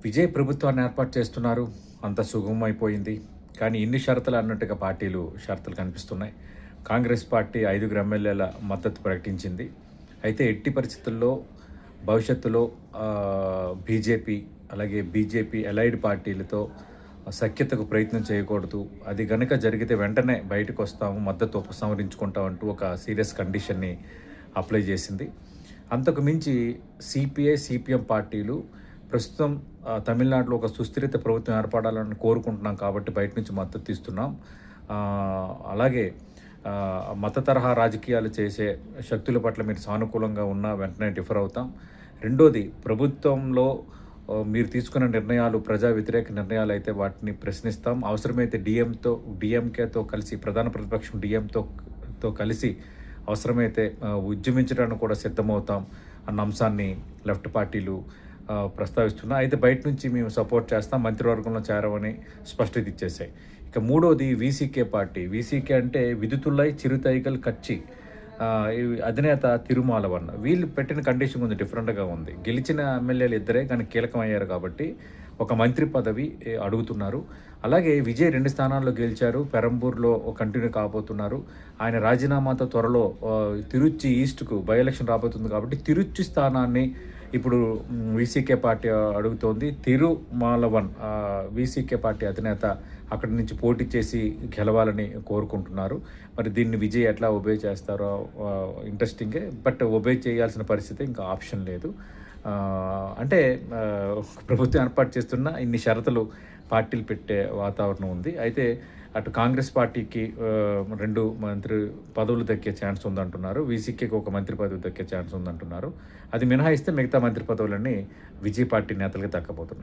విజయ్ ప్రభుత్వాన్ని ఏర్పాటు చేస్తున్నారు. అంత సుగమమైపోయింది. కానీ ఇన్ని షరతులు అన్నట్టుగా షరతులు కనిపిస్తున్నాయి. కాంగ్రెస్ పార్టీ 5 ఎమ్మెల్యేల మద్దతు ప్రకటించింది. అయితే ఎట్టి పరిస్థితుల్లో భవిష్యత్తులో బీజేపీ అలాగే బీజేపీ అలైడ్ పార్టీలతో సఖ్యతకు ప్రయత్నం చేయకూడదు. అది గనక జరిగితే వెంటనే బయటకు వస్తాము, మద్దతు ఉపసంహరించుకుంటామంటూ ఒక సీరియస్ కండిషన్ని అప్లై చేసింది. అంతకు మించి సిపిఐ, సిపిఎం పార్టీలు ప్రస్తుతం తమిళనాడులో ఒక సుస్థిరత ప్రభుత్వం ఏర్పడాలని కోరుకుంటున్నాం కాబట్టి బయట నుంచి మద్దతు ఇస్తున్నాం. అలాగే మత తరహా రాజకీయాలు చేసే శక్తుల పట్ల మీరు సానుకూలంగా ఉన్నా వెంటనే డిఫర్ అవుతాం. రెండోది, ప్రభుత్వంలో మీరు తీసుకున్న నిర్ణయాలు ప్రజా వ్యతిరేక నిర్ణయాలు అయితే వాటిని ప్రశ్నిస్తాం. అవసరమైతే డిఎంకేతో కలిసి, ప్రధాన ప్రతిపక్షం డిఎంతో కలిసి అవసరమైతే ఉద్యమించడానికి కూడా సిద్ధమవుతాం అన్న అంశాన్ని లెఫ్ట్ పార్టీలు ప్రస్తావిస్తున్నా. అయితే బయట నుంచి మేము సపోర్ట్ చేస్తాం, మంత్రివర్గంలో చేరమని స్పష్టత ఇచ్చేసాయి. ఇక మూడోది వీసీకే పార్టీ. వీసీకే అంటే విదుతులై చిరుతైగల్ కచ్చి అధినేత తిరుమాలవన్. వీళ్ళు పెట్టిన కండిషన్ కొంచెం డిఫరెంట్గా ఉంది. గెలిచిన ఎమ్మెల్యేలు ఇద్దరే కానీ కీలకమయ్యారు కాబట్టి ఒక మంత్రి పదవి అడుగుతున్నారు. అలాగే విజయ్ 2 స్థానాల్లో గెలిచారు. పెరంబూర్లో కంటిన్యూ కాబోతున్నారు. ఆయన రాజీనామాతో త్వరలో తిరుచి ఈస్ట్కు బై ఎలక్షన్ రాబోతుంది కాబట్టి తిరుచి స్థానాన్ని ఇప్పుడు వీసీకే పార్టీ అడుగుతోంది. తిరుమాలవన్ వీసీకే పార్టీ అధినేత అక్కడి నుంచి పోటీ చేసి గెలవాలని కోరుకుంటున్నారు. మరి దీన్ని విజయ్ ఎట్లా ఒబే చేస్తారో ఇంట్రెస్టింగే. బట్ ఒబే చేయాల్సిన పరిస్థితి ఇంకా ఆప్షన్ లేదు. అంటే ప్రభుత్వం ఏర్పాటు చేస్తున్న ఇన్ని షరతులు పార్టీలు పెట్టే వాతావరణం ఉంది. అయితే అటు కాంగ్రెస్ పార్టీకి 2 మంత్రి పదవులు దక్కే ఛాన్స్ ఉందంటున్నారు. వీసీకేకి ఒక మంత్రి పదవి దక్కే ఛాన్స్ ఉందంటున్నారు. అది మినహాయిస్తే మిగతా మంత్రి పదవులన్నీ విజయ్ పార్టీ నేతలకి దక్కబోతున్నాయి.